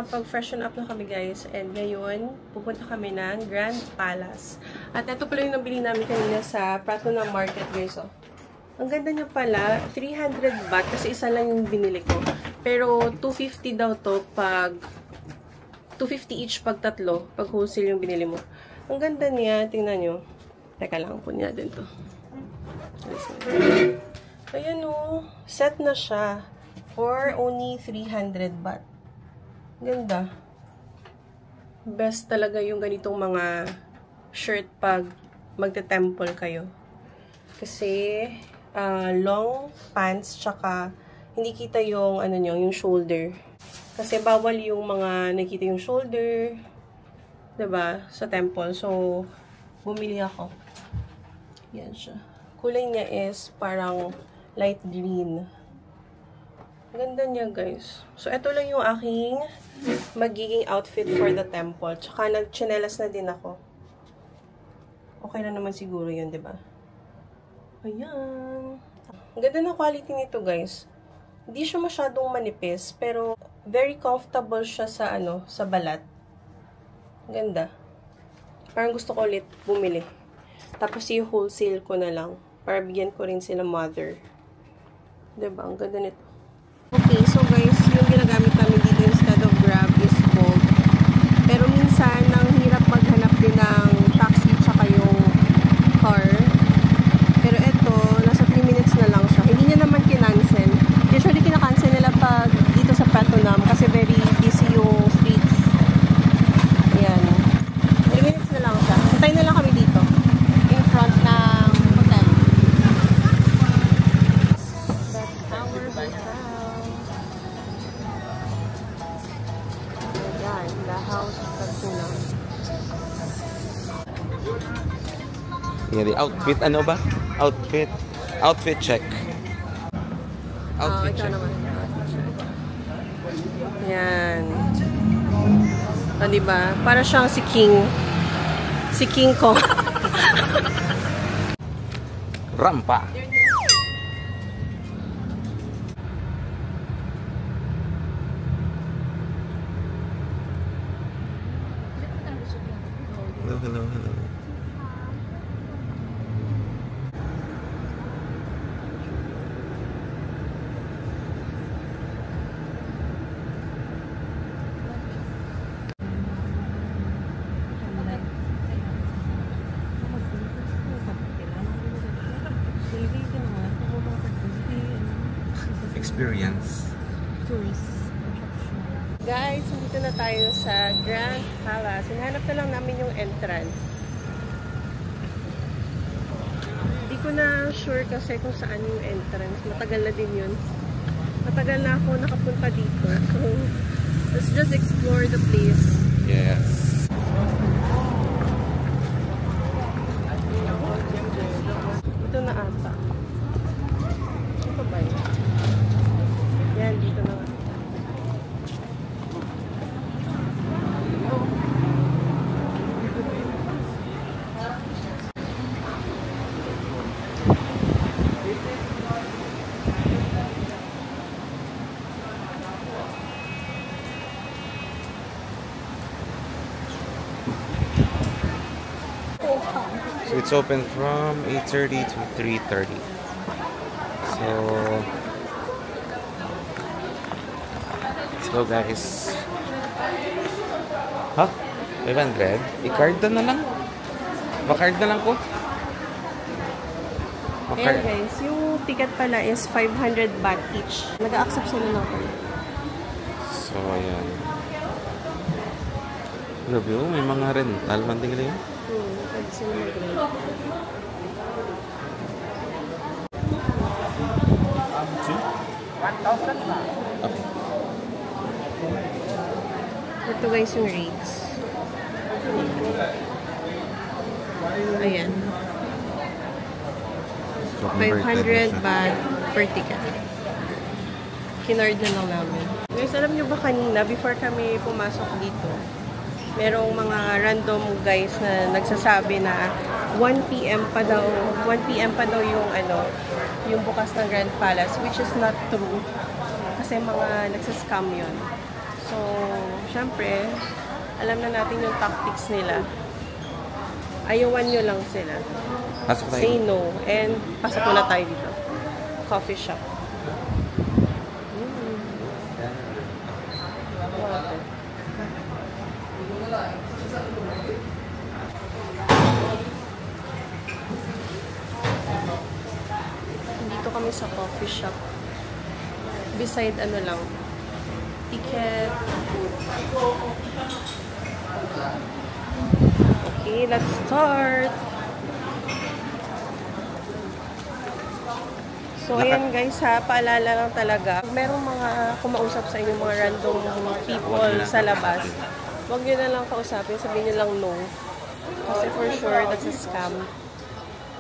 nakapag-freshen up na kami guys. And ngayon, pupunta kami ng Grand Palace. At ito pala yung nabili namin kanina sa Prato na Market guys. Oh. Ang ganda niya pala, 300 baht kasi isa lang yung binili ko. Pero 250 daw to pag 250 each pag tatlo, pag wholesale yung binili mo. Ang ganda niya, tingnan nyo. Teka lang, punin natin to. Ayan o, set na siya for only 300 baht. Ganda. Best talaga yung ganitong mga shirt pag magte-temple kayo. Kasi long pants, tsaka hindi kita yung ano nyo, yung shoulder. Kasi bawal yung mga nakita yung shoulder, 'di ba, sa temple. So bumili ako. Yan siya. Kulay niya is parang light green. Ganda niya, guys. So ito lang yung aking magiging outfit for the temple. Tsaka nagchinelas na din ako. Okay na naman siguro yun, 'di ba? Ayan. Ang ganda ng quality nito, guys. Hindi siya masyadong manipis, pero very comfortable siya sa ano, sa balat. Ganda. Parang gusto ko ulit bumili. Tapos yung wholesale ko na lang para bigyan ko rin sila mother. 'Di ba? Ang ganda nito. Okay, so guys, yung ginagamit namin dito instead of Grab is Bolt. Pero minsan ang hirap maghanap din ng taxi tsaka yung car. Pero ito, nasa 3 minutes na lang siya. Hindi niya naman kinancel. Usually, kinakancel nila pag dito sa Pratunam kasi very busy yung streets. Ayan. 3 minutes na lang siya. Hintay na lang kami dito. In front ng hotel. That's our hotel. Ayan. The house of Pratunam. Yeah, the outfit, ano ba? Outfit check. Outfit check. Naman. Yan. O, diba? Para siyang si King. Si King Kong. Rampa. Hello. Experience. Guys, dito na tayo sa Grand Palace. Hinahanap na lang namin yung entrance. Hindi ko na sure kasi kung saan yung entrance. Matagal na din yun. Matagal na ako nakapunta dito. So, let's just explore the place. Yes. Ito na ata. Ito ba yun? Yan, dito na nga. So it's open from 8:30 to 3:30. So let's go, guys. Ha? 500? I-card na lang? Ma-card na lang ko? Ayan guys, yung ticket pala is 500 baht each. Nag-a-accept sila ng card. So ayan. Grabe, oh, may mga rental man din yun. Pwede sila mag-rent. Okay. Ito guys yung rates. Ayan. So, 500 baht per ticket. Kinard na lang namin. Guys, alam nyo ba kanina, before kami pumasok dito, merong mga random guys na nagsasabi na 1 PM pa daw yung yung bukas ng Grand Palace, which is not true. Kasi mga nagsascam yun. So, syempre, alam na natin yung tactics nila. Ayawan nyo lang sila. Pasok tayo. Say no. And pasok muna tayo dito. Coffee shop. Water. Dito kami sa coffee shop. Beside ano lang. Ticket. Okay, let's start. So, ayan guys ha, paalala lang talaga. Merong mga kumausap sa inyo, mga random people sa labas. Huwag nyo na lang kausapin, sabihin nyo lang no. Kasi for sure, that's a scam.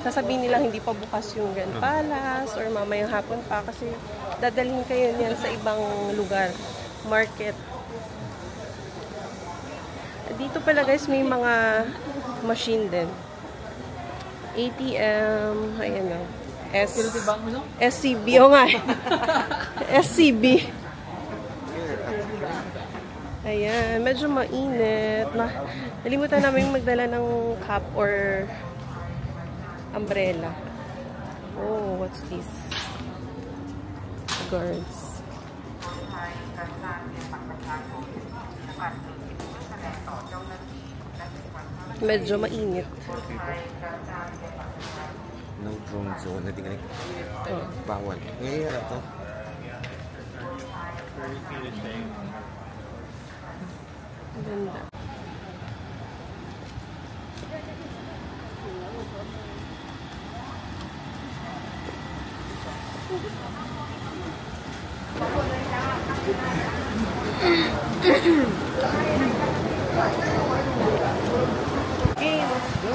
Sasabihin nila hindi pa bukas yung Grand Palace or mamayang hapon pa kasi dadalhin kayo niyan sa ibang lugar. Market. Dito pala guys, may mga machine din. ATM, ayan o. SCB, o nga. SCB. Ayan, medyo mainit. Nalimutan namin magdala ng cap or umbrella. Oh, what's this? Guards. Medyo mainit. No drone zone. Natingin. Bawal. Ngayon ito. Ganda. Okay, let's go.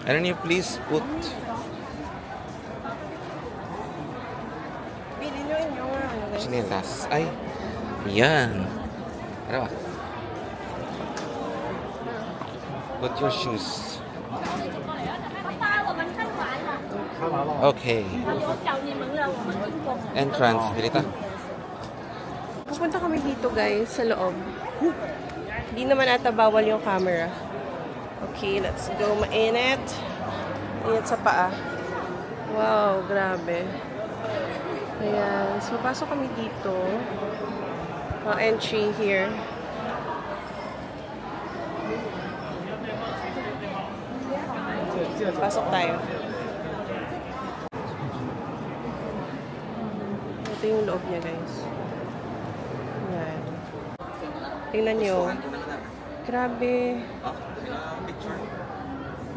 Can you please put... Bilhin nyo yun yung ano guys. Chinelas. Ay, yan. Ano ba? Put your shoes. Okay. Entrance. Dilita. Pupunta kami dito guys, sa loob. Hindi naman ata bawal yung camera. Okay, let's go. Mainit. Init sa paa. Wow, grabe. Ayan. So, pasok kami dito. Entry here. Pasok tayo. Ito yung loob niya, guys. Ayan. Tingnan nyo. Grabe.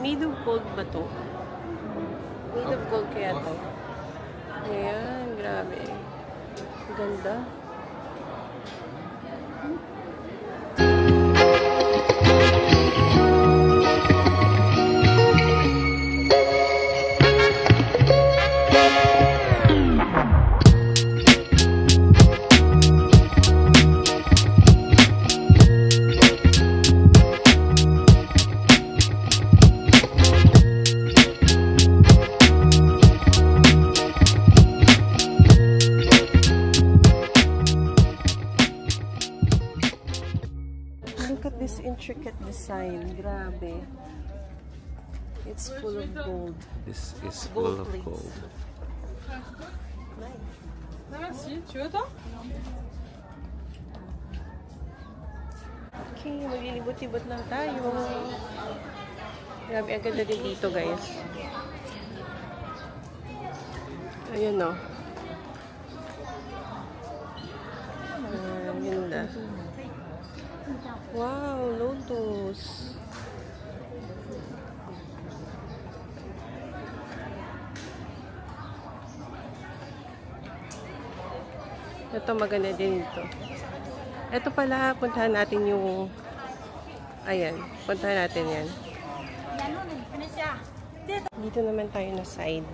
Made of gold ba to? Made of gold kaya to? Ayan, grabe. Ganda. Look at this intricate design. Grabe. It's full of gold. This is full of plates. gold. Nice. Okay, maglilibot-libot lang tayo. Grabe, ang ganda din dito, guys. Ayun, no. ganda. Wow, lotus. Ito maganda din ito. Ito pala, puntahan natin yung ayan, puntahan natin yan. Dito naman tayo na side.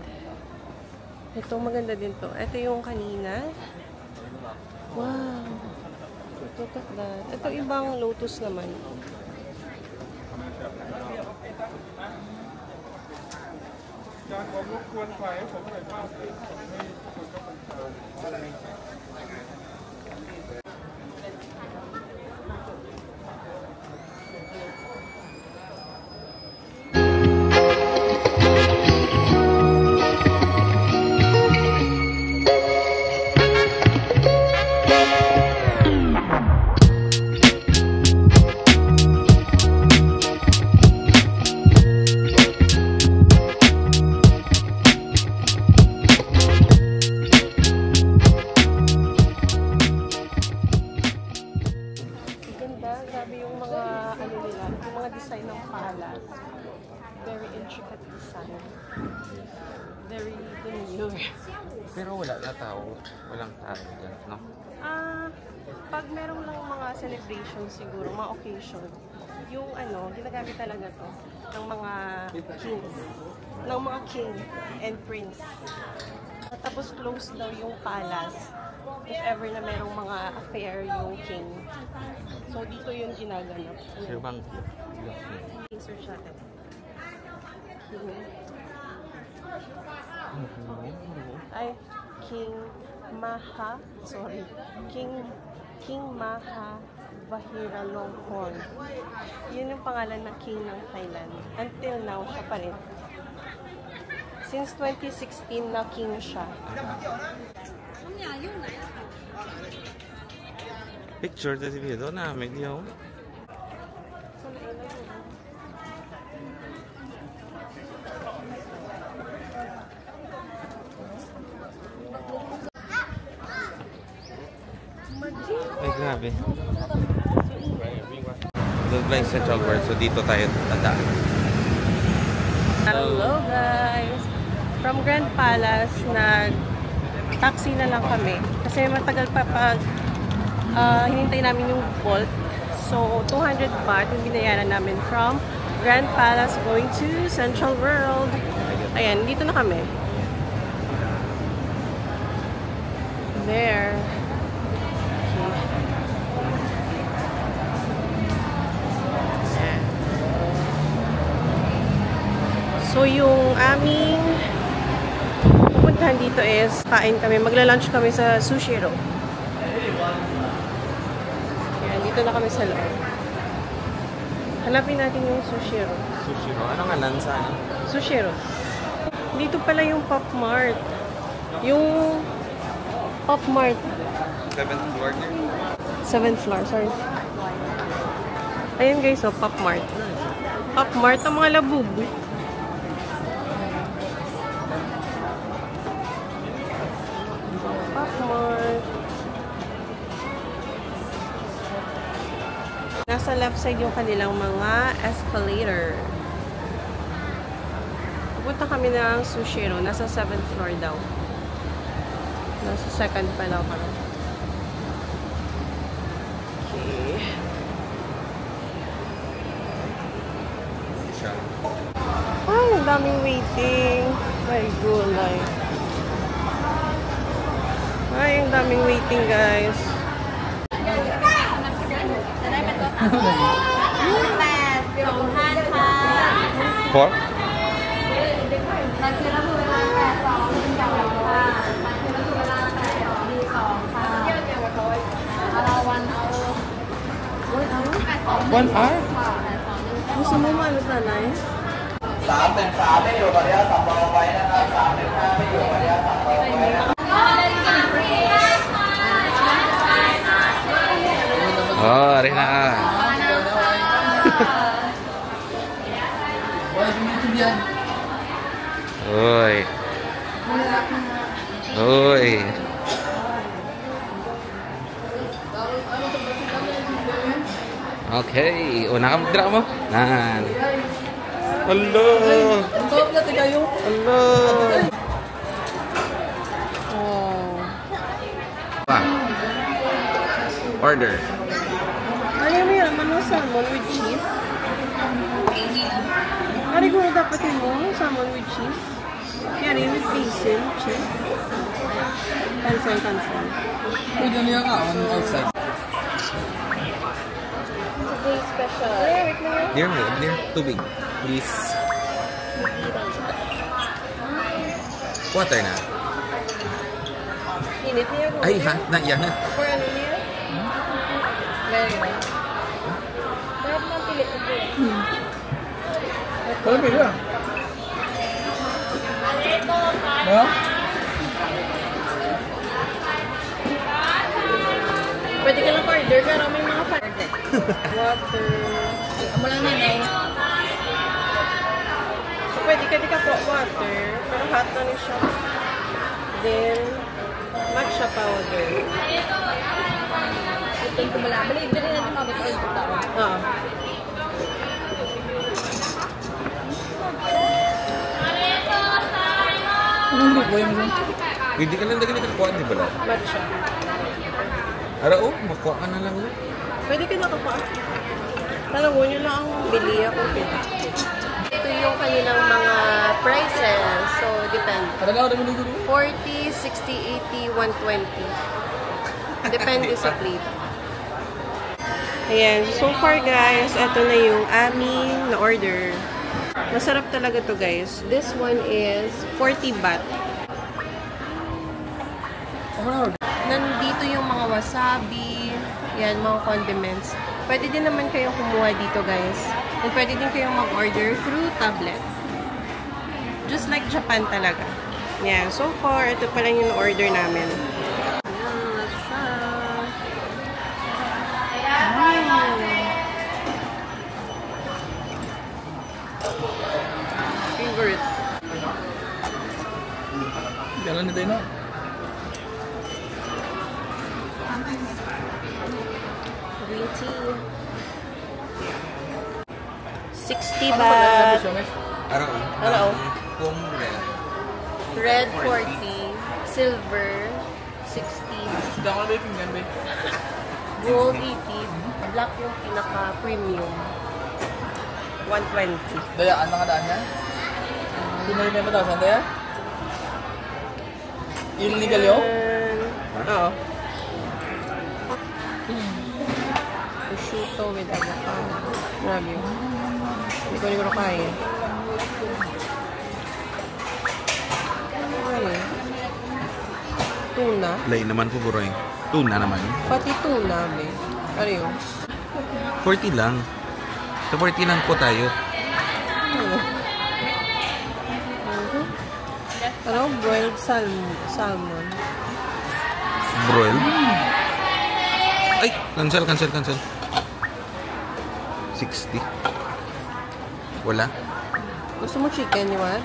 Ito maganda din to. Ito yung kanina. Wow. Look at that. Ito ibang lotus naman. Grabe yung mga ano nila, yung mga design ng palas. Very intricate design. Very demure. Pero wala na tao. Walang tao dyan, no? Pag merong lang mga celebration siguro, mga occasion, yung ano, ginagamit talaga to ng mga kings. Ng mga king and prince. Tapos close daw yung palace. If ever na merong mga affair yung king. So, dito yung ginaganap. Sir Bang. Search natin. Ay, King Maha, sorry. King Maha Vajiralongkorn. Yun yung pangalan ng king ng Thailand. Until now, siya pa rin. Since 2016 na king siya. Picture sa video na may diyo. Ay, grabe. Doon ba yung Central World? So, dito tayo dadaan. Hello guys! From Grand Palace, nag-taxi na lang kami. Kasi matagal pa pag hinintay namin yung Bolt. So, 200 baht yung binayaran namin from Grand Palace going to Central World. Ayan, dito na kami. There. So, yung aming pupuntahan dito is kain kami. Magla-lunch kami sa Sushiro. Ayan, dito na kami sa loob. Hanapin natin yung Sushiro. Sushiro? Ano nga lansa? Sushiro. Dito pala yung Pop Mart. Yung Pop Mart. 7th floor niya? 7th floor, sorry. Ayan guys, oh, Pop Mart. Pop Mart ang mga labubu. Nasa left side yung kanilang mga escalator. Pupunta kami ng Sushiro. Nasa 7th floor daw. Nasa 2nd pa daw kami. Okay. Ay, ang daming waiting. My gulay. Ay, ang daming waiting guys. Pork? One hour? Gusto mo maano tanay? 3-3ไม่อยู่กับระยะ200ไว้นะครับ3-5ไม่อยู่กับระยะ200ไว้นะครับ Oh, Rina. Oi. Oi. Okay. Una ka mag-draw mo? Nan. Hello! Ang tawag natin kayo. Hello! Oh. Order. Ano mo yan? Manong salmon with cheese? Ano ko dapat yun mo? Salmon with cheese? Yan yun with basil, cheese. Cancel. Pwede niya ka on outside. Today's special. Wait lang. Dear, tubig. Please. Water na. Init niya. Ay, hot na. Yan na. For ano niya? Very nice. Sarap ng pilit ito. Kalau beda. No? Pwede ka lang order pero may mga water. Amo lang nanay. So pwede ka po water pero hot na rin siya. Then matcha powder. Ito yung kumala. Balik din natin mabit-order ito. Ah. Anong grupo yung mo? Pwede ka lang dagdag kuha, di ba lang? Matcha. Ara, makuha ka na lang. Pwede ka nakakuha. Talago nyo lang ang bili ako. Ito yung kanilang mga prices. So, depende. Kadang-kadang dami nito. 40, 60, 80, 120. Depende sa plate. Ayan. So far, guys, ito na yung aming na-order. Masarap talaga to, guys. This one is 40 baht. Nandito yung mga wasabi. Yan, mga condiments. Pwede din naman kayong kumuha dito, guys. And pwede din kayong mag-order through tablet. Just like Japan talaga. Yan. So far, ito pa lang yung order namin. Favorite. Jalan nito yun, no? Green tea. 60 baht. Ara, Ano? kung Red 40. Silver 60. Sudah ko na ba yung pinggan, ba? Gold 80. Black yung pinaka-premium. 120. Daya, ano ka daan niya? Pinay na matasan, Daya? Illegal yun? Oo. Prosciutto with avocado. Grabe yun. Hindi ko niguro kaya. Ano yun? Tuna. Lain naman po, bro. Tuna naman. Pati tuna, be. Ano yun? 40 lang. Sa 40 lang po tayo. Ano? Broiled salmon. Broil. Ay, cancel. 60. Wala. Gusto mo chicken, you want?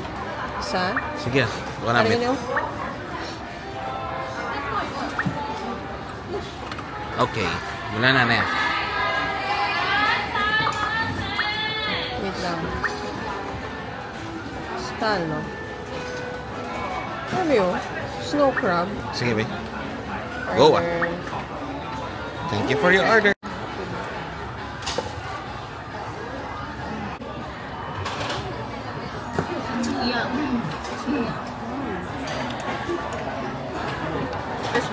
Isa? Sige, baka Ano namin. yun? Okay. Wala na yan. Wait lang. Stal, no? Ano yun? Snow crab. Sige, be. Go, ah. Order. Thank you for your order.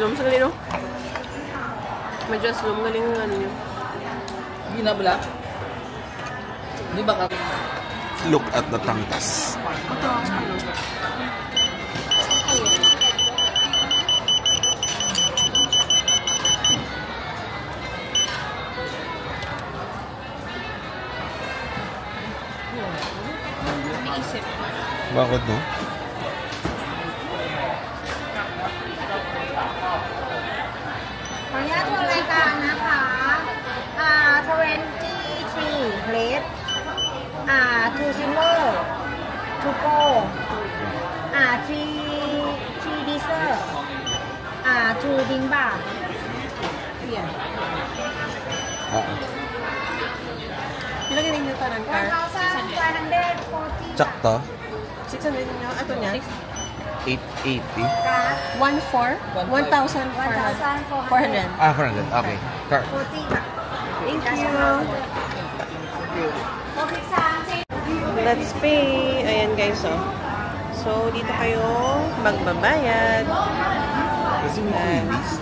Aslom sa galing, no? Medyo aslom galing yung ano nyo. Hindi na bala? Hindi ba ka? Look at the tangkas. Bakit, no? plate, two silver, two gold, three dessert, two bimbap. Yeah. Ilagay ninyo tanan car. 1,540. Sakto. 600 ninyo. Ato niya. 880. 1,400. Ah, 400. Okay. Car. 40. Thank you. Let's pay. Ayan guys, oh. So, dito kayo magbabayad. Kasi may freebies.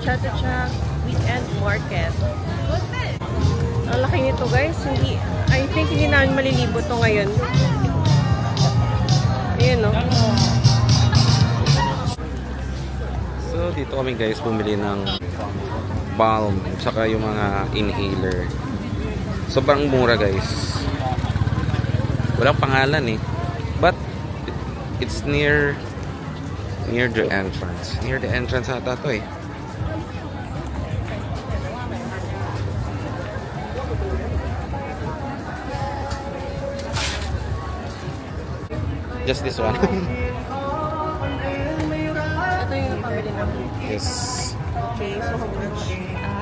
Chatuchak Weekend Market. Ang laki nito guys. I think hindi namin malilibot to ngayon. Ayan o. So, dito kami guys bumili ng balm saka yung mga inhaler. Sobrang mura guys. Walang pangalan eh. But, it's near the entrance. Near the entrance ata to eh. Just this one. Ito yung pabili namin. Yes. Okay, so how much?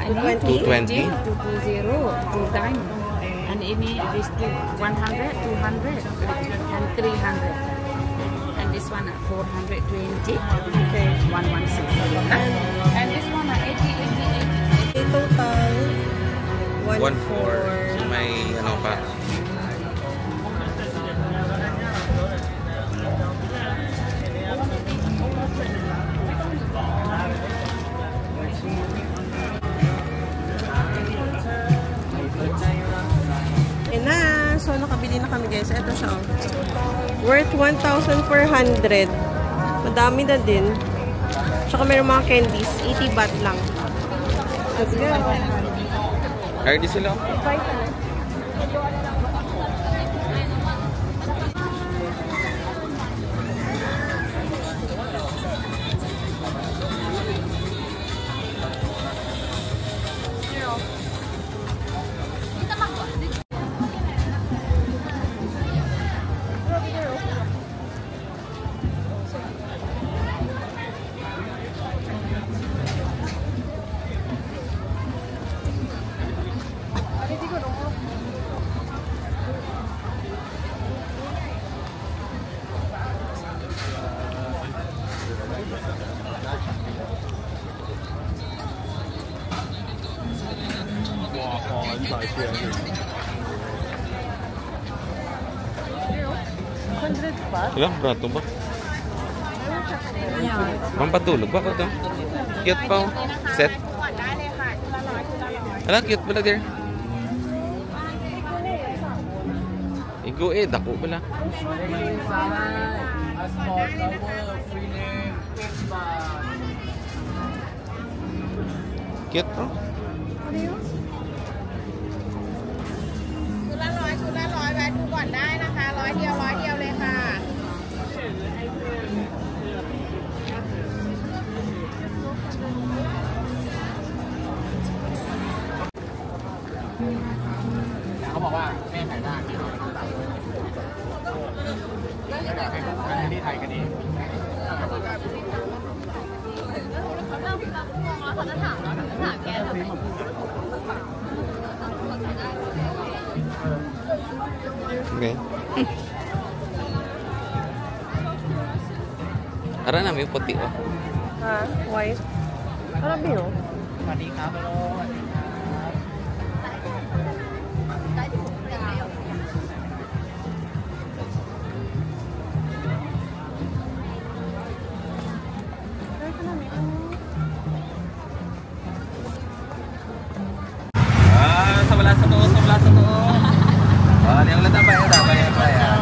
220. 220, 2 times. And ini this 100, 200, and 300. And this one at 420. Okay. 116. And this one at 80, 80, 80. Okay, total 1.4. So may ano pa. Yan na. So, nakabili na kami guys. Ito siya. Oh. Worth 1,400. Madami na din. Tsaka meron mga candies. 80 baht lang. Let's go. Ready sila? Ilang brato ba? Pampatulog ba ko to? Cute pa oh. Set. Ala, cute pala there. Igo eh, dako pala. Cute bro. Okay. Ara namin yung puti oh. Ha? White? Arabi oh. Sa wala sa to. Yang ulit ang bayad.